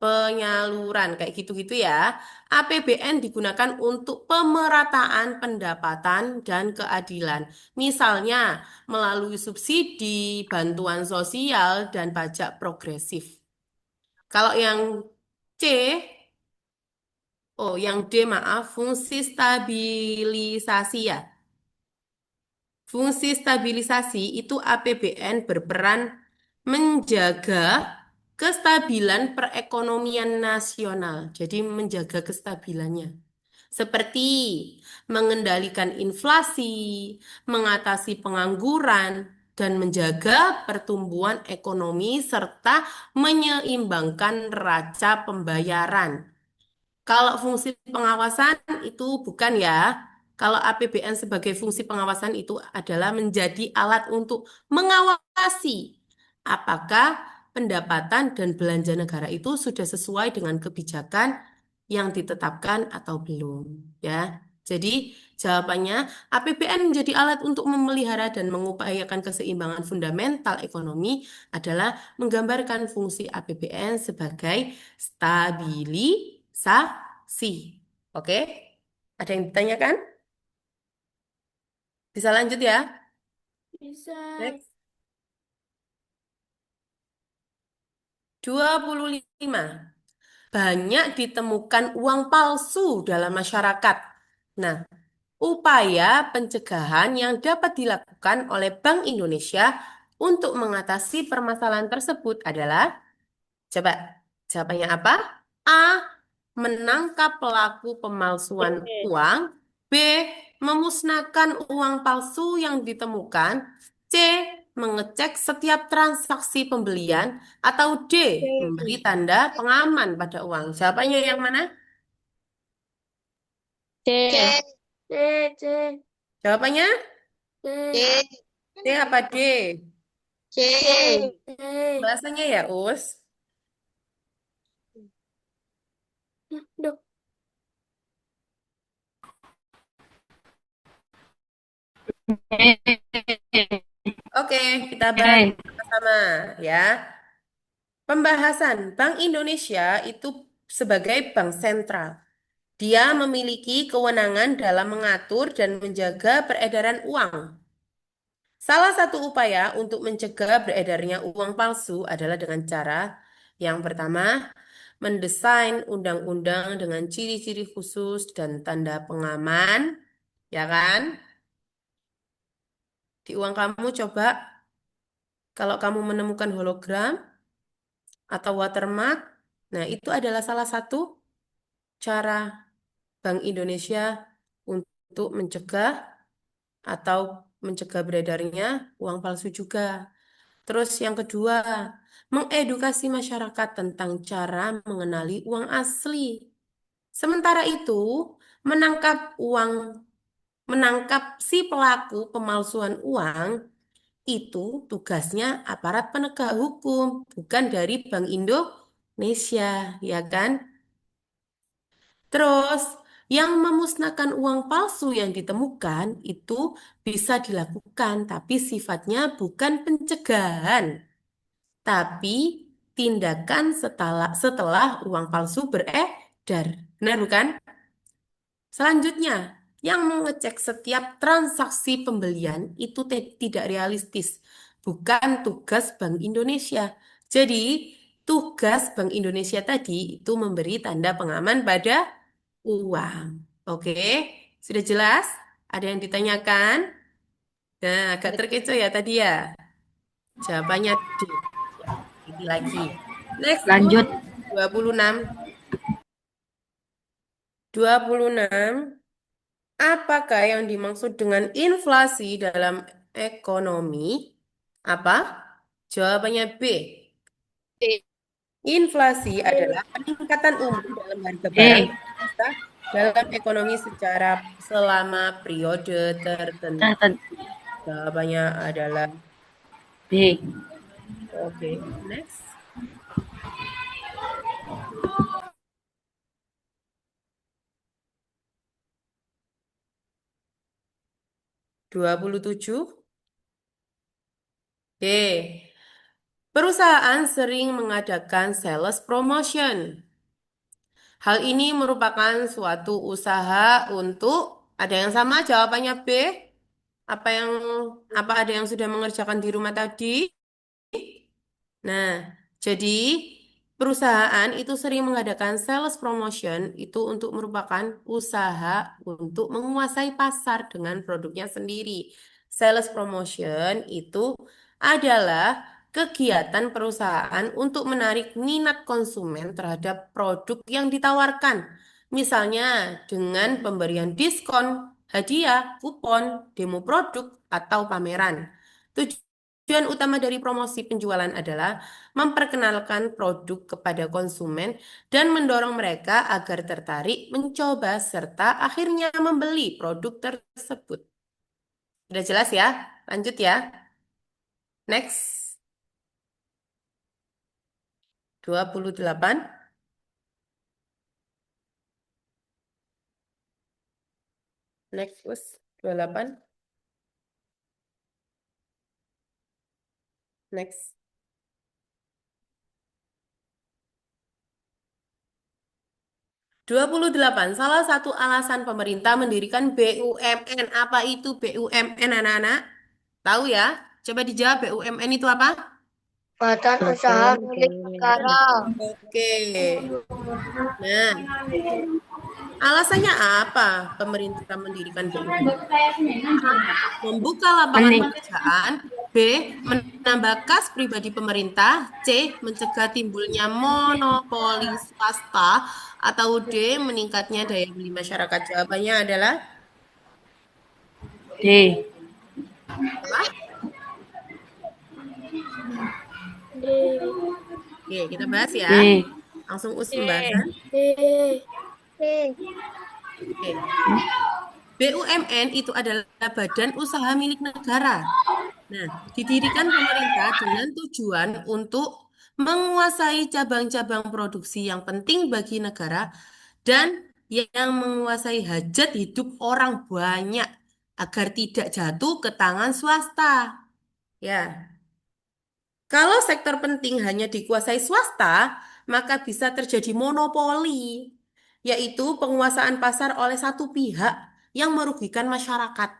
Speaker 3: Penyaluran kayak gitu-gitu ya. APBN digunakan untuk pemerataan pendapatan dan keadilan. Misalnya melalui subsidi, bantuan sosial, dan pajak progresif. Kalau yang C, yang D maaf, fungsi stabilisasi ya. Fungsi stabilisasi itu APBN berperan menjaga kestabilan perekonomian nasional. Jadi menjaga kestabilannya. Seperti mengendalikan inflasi, mengatasi pengangguran, dan menjaga pertumbuhan ekonomi serta menyeimbangkan neraca pembayaran. Kalau fungsi pengawasan itu bukan ya. Kalau APBN sebagai fungsi pengawasan itu adalah menjadi alat untuk mengawasi apakah pendapatan dan belanja negara itu sudah sesuai dengan kebijakan yang ditetapkan atau belum, ya. Jadi jawabannya APBN menjadi alat untuk memelihara dan mengupayakan keseimbangan fundamental ekonomi adalah menggambarkan fungsi APBN sebagai stabilisasi. Oke? Ada yang ditanyakan? Bisa lanjut ya?
Speaker 1: Bisa.
Speaker 3: Next. 25. Banyak ditemukan uang palsu dalam masyarakat. Nah, upaya pencegahan yang dapat dilakukan oleh Bank Indonesia untuk mengatasi permasalahan tersebut adalah, coba jawabannya apa? A. Menangkap pelaku pemalsuan uang. B. Memusnahkan uang palsu yang ditemukan. C. Mengecek setiap transaksi pembelian. Atau D. Memberi tanda pengaman pada uang. Jawabannya yang mana?
Speaker 6: C.
Speaker 2: C. C.
Speaker 3: Jawabannya
Speaker 2: C.
Speaker 3: D apa D?
Speaker 2: C.
Speaker 3: Bahasanya ya, Us.
Speaker 2: Duh.
Speaker 3: Oke, kita bahas sama-sama ya. Pembahasan Bank Indonesia itu sebagai bank sentral. Dia memiliki kewenangan dalam mengatur dan menjaga peredaran uang. Salah satu upaya untuk mencegah beredarnya uang palsu adalah dengan cara yang pertama, mendesain undang-undang dengan ciri-ciri khusus dan tanda pengaman, ya kan? Di uang kamu coba kalau kamu menemukan hologram atau watermark, nah itu adalah salah satu cara Bank Indonesia untuk mencegah atau mencegah beredarnya uang palsu juga. Terus yang kedua, mengedukasi masyarakat tentang cara mengenali uang asli. Sementara itu, menangkap uang, menangkap si pelaku pemalsuan uang itu tugasnya aparat penegak hukum, bukan dari Bank Indonesia, ya kan? Terus, yang memusnahkan uang palsu yang ditemukan itu bisa dilakukan, tapi sifatnya bukan pencegahan, tapi tindakan setelah uang palsu beredar. Benar bukan? Selanjutnya, yang mengecek setiap transaksi pembelian itu tidak realistis, bukan tugas Bank Indonesia. Jadi, tugas Bank Indonesia tadi itu memberi tanda pengaman pada uang. Oke, sudah jelas? Ada yang ditanyakan? Nah, agak terkecoh ya tadi ya. Jawabannya D. Ini lagi. Next,
Speaker 5: Lanjut.
Speaker 3: 26. 26. Apakah yang dimaksud dengan inflasi dalam ekonomi? Apa? Jawabannya B. Inflasi adalah peningkatan umum dalam harga barang
Speaker 5: D.
Speaker 3: dan jasa dalam ekonomi secara selama periode tertentu.
Speaker 5: Tertentu.
Speaker 3: Jawabannya adalah
Speaker 5: B.
Speaker 3: oke. Next. 27. D. Perusahaan sering mengadakan sales promotion. Hal ini merupakan suatu usaha untuk, ada yang sama jawabannya B? Apa yang apa ada yang sudah mengerjakan di rumah tadi? Nah, jadi perusahaan itu sering mengadakan sales promotion itu untuk merupakan usaha untuk menguasai pasar dengan produknya sendiri. Sales promotion itu adalah kegiatan perusahaan untuk menarik minat konsumen terhadap produk yang ditawarkan. Misalnya dengan pemberian diskon, hadiah, kupon, demo produk, atau pameran. Tujuan utama dari promosi penjualan adalah memperkenalkan produk kepada konsumen dan mendorong mereka agar tertarik mencoba serta akhirnya membeli produk tersebut. Sudah jelas ya? Lanjut ya. Next. 28. Next, Us. 28. Next. 28. Salah satu alasan pemerintah mendirikan BUMN. Apa itu BUMN, anak-anak? Tahu ya? Coba dijawab, BUMN itu apa?
Speaker 2: Badan usaha milik negara.
Speaker 3: Oke. Nah, Alasannya apa pemerintah mendirikan BUMN? A. Membuka lapangan
Speaker 5: Mening
Speaker 3: pekerjaan. B. Menambah kas pribadi pemerintah. C. Mencegah timbulnya monopoli swasta. Atau D. Meningkatnya daya beli masyarakat. Jawabannya adalah
Speaker 5: D.
Speaker 3: apa? Oke, kita bahas ya.
Speaker 5: D.
Speaker 3: Langsung pembahasan. Oke. BUMN itu adalah badan usaha milik negara. Nah, didirikan pemerintah dengan tujuan untuk menguasai cabang-cabang produksi yang penting bagi negara dan yang menguasai hajat hidup orang banyak agar tidak jatuh ke tangan swasta. Ya, kalau sektor penting hanya dikuasai swasta, maka bisa terjadi monopoli, yaitu penguasaan pasar oleh satu pihak yang merugikan masyarakat.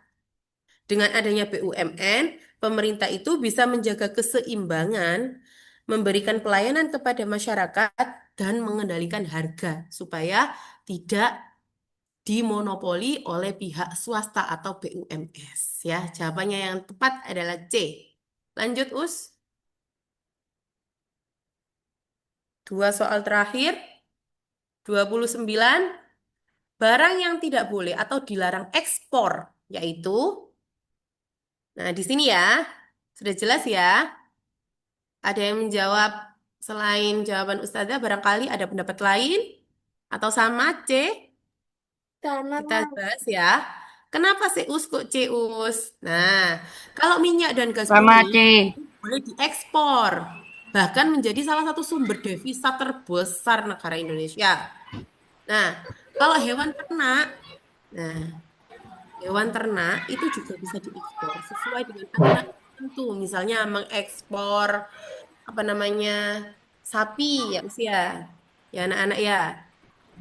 Speaker 3: Dengan adanya BUMN, pemerintah itu bisa menjaga keseimbangan, memberikan pelayanan kepada masyarakat, dan mengendalikan harga supaya tidak dimonopoli oleh pihak swasta atau BUMS. Ya, jawabannya yang tepat adalah C. Lanjut, Us. 2 soal terakhir. 29. Barang yang tidak boleh atau dilarang ekspor, yaitu, nah di sini ya, sudah jelas ya. Ada yang menjawab selain jawaban Ustazah, barangkali ada pendapat lain? Atau sama C? Kita bahas ya. Kenapa Us kok Us? Nah, kalau minyak dan gas
Speaker 5: Sama
Speaker 3: bumi
Speaker 5: C.
Speaker 3: boleh diekspor, bahkan menjadi salah satu sumber devisa terbesar negara Indonesia. Nah, kalau nah, hewan ternak itu juga bisa diekspor sesuai dengan aturan tertentu. Misalnya mengekspor apa namanya sapi ya usia ya anak-anak ya.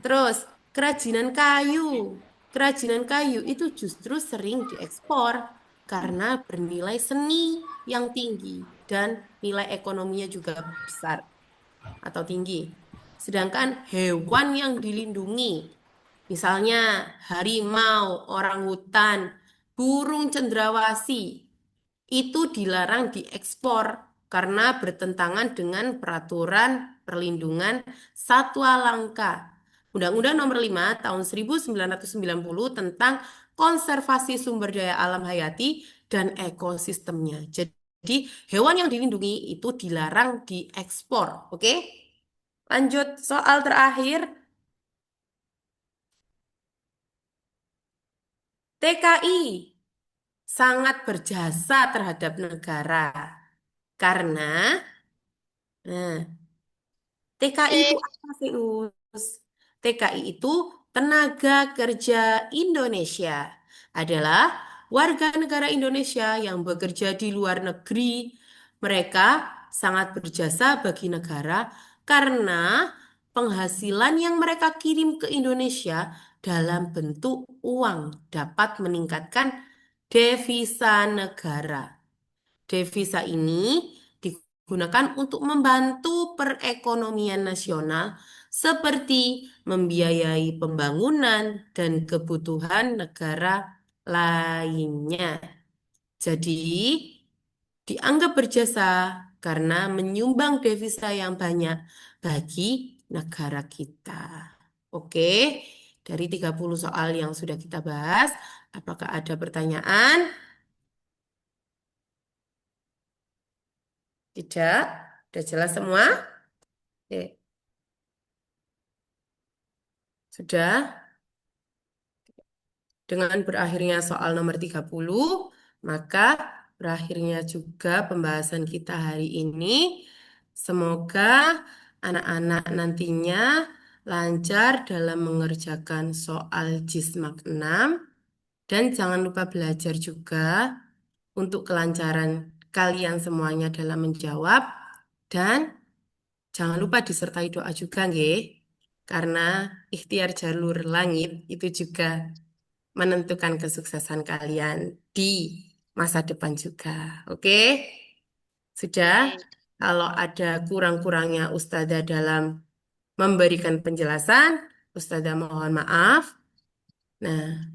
Speaker 3: Terus kerajinan kayu, kerajinan kayu itu justru sering diekspor karena bernilai seni yang tinggi dan nilai ekonominya juga besar atau tinggi. Sedangkan hewan yang dilindungi, misalnya harimau, orangutan, burung cendrawasih, itu dilarang diekspor karena bertentangan dengan peraturan perlindungan satwa langka. Undang-Undang Nomor 5 Tahun 1990 tentang konservasi sumber daya alam hayati dan ekosistemnya. Jadi, hewan yang dilindungi itu dilarang diekspor. Oke? Lanjut soal terakhir. TKI sangat berjasa terhadap negara karena nah, TKI itu apa sih, Us? TKI itu Tenaga Kerja Indonesia. Adalah warga negara Indonesia yang bekerja di luar negeri. Mereka sangat berjasa bagi negara karena penghasilan yang mereka kirim ke Indonesia dalam bentuk uang dapat meningkatkan devisa negara. Devisa ini digunakan untuk membantu perekonomian nasional seperti membiayai pembangunan dan kebutuhan negara lainnya. Jadi, dianggap berjasa karena menyumbang devisa yang banyak bagi negara kita. Oke, dari 30 soal yang sudah kita bahas, apakah ada pertanyaan? Tidak? Sudah jelas semua? Oke. Sudah? Dengan berakhirnya soal nomor 30, maka berakhirnya juga pembahasan kita hari ini. Semoga anak-anak nantinya lancar dalam mengerjakan soal JISMAK 6 dan jangan lupa belajar juga untuk kelancaran kalian semuanya dalam menjawab dan jangan lupa disertai doa juga, nggih. Karena ikhtiar jalur langit itu juga menentukan kesuksesan kalian di masa depan juga. Oke? Sudah? Kalau ada kurang-kurangnya Ustazah dalam memberikan penjelasan, Ustazah mohon maaf. Nah,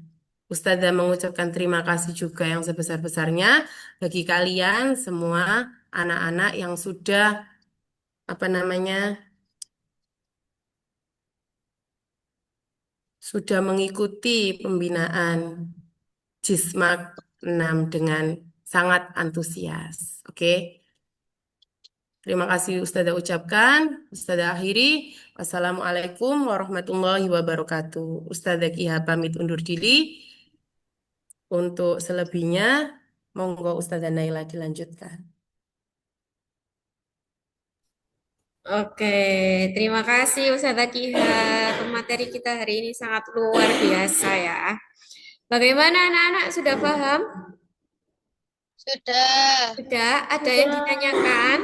Speaker 3: Ustazah mengucapkan terima kasih juga yang sebesar-besarnya bagi kalian semua anak-anak yang sudah apa namanya sudah mengikuti pembinaan Jismak 6 dengan sangat antusias. Oke. Terima kasih Ustazah ucapkan. Ustazah akhiri. Wassalamualaikum warahmatullahi wabarakatuh. Ustazah Kiha pamit undur diri. Untuk selebihnya, monggo Ustazah Naila dilanjutkan.
Speaker 1: Oke, terima kasih Ustazah Kiha. Materi kita hari ini sangat luar biasa ya. Bagaimana anak-anak, sudah paham?
Speaker 2: Sudah.
Speaker 1: Sudah, ada yang ditanyakan?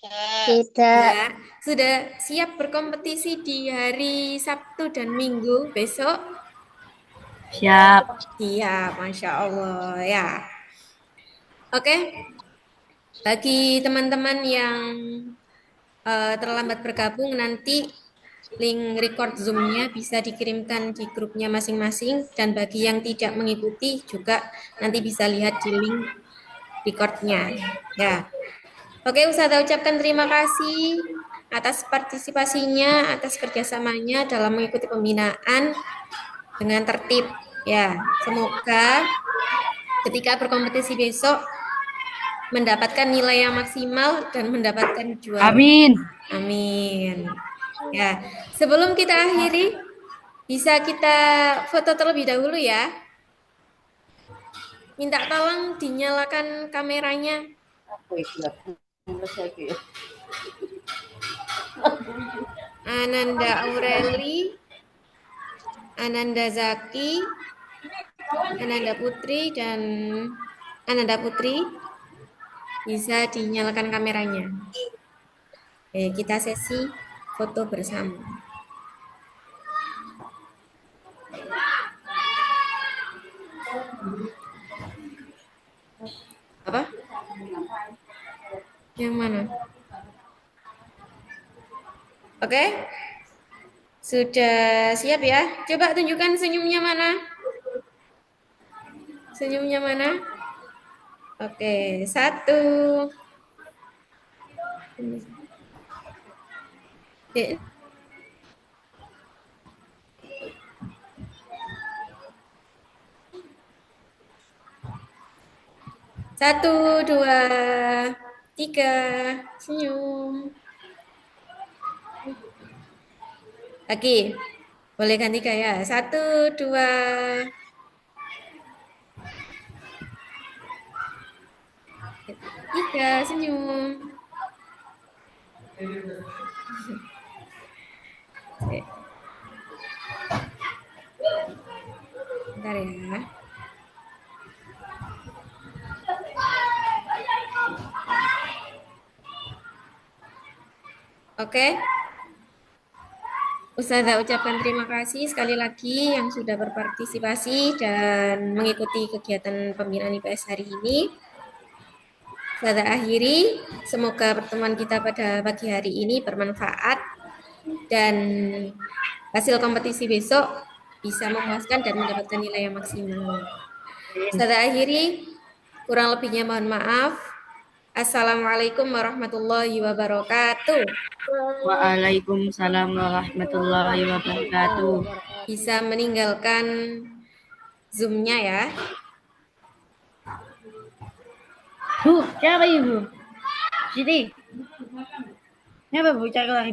Speaker 2: Tidak.
Speaker 1: Ya, sudah siap berkompetisi di hari Sabtu dan Minggu besok?
Speaker 5: Siap.
Speaker 1: Siap, Masya Allah ya. Oke, bagi teman-teman yang terlambat bergabung, nanti link record Zoom-nya bisa dikirimkan di grupnya masing-masing, dan bagi yang tidak mengikuti juga nanti bisa lihat di link recordnya ya. Oke, Ustazah ucapkan terima kasih atas partisipasinya, atas kerjasamanya dalam mengikuti pembinaan dengan tertib ya. Semoga ketika berkompetisi besok mendapatkan nilai yang maksimal dan mendapatkan juara.
Speaker 5: Amin.
Speaker 1: Amin. Ya, sebelum kita akhiri, bisa kita foto terlebih dahulu ya. Minta tolong dinyalakan kameranya. Ananda Aureli, Ananda Zaki, Ananda Putri, dan Ananda Putri. Bisa dinyalakan kameranya. Oke, kita sesi foto bersama. Apa? Yang mana? Oke? Sudah siap ya? Coba tunjukkan senyumnya mana? Senyumnya mana? Oke, 1. Oke. Satu, 2, 3, senyum. Lagi, boleh ganti gaya. 1, 2, 3, senyum. Oke. Bentar ya. Oke. Ustazah ucapkan terima kasih sekali lagi yang sudah berpartisipasi dan mengikuti kegiatan pembinaan IPS hari ini. Ustazah akhiri, semoga pertemuan kita pada pagi hari ini bermanfaat dan hasil kompetisi besok bisa memuaskan dan mendapatkan nilai yang maksimal. Ustazah akhiri, kurang lebihnya mohon maaf. Assalamualaikum warahmatullahi wabarakatuh.
Speaker 5: Waalaikumsalam warahmatullahi wabarakatuh.
Speaker 1: Bisa meninggalkan Zoom-nya ya.
Speaker 5: Bu, siapa ibu? Siti. Siapa bu? Cari lagi.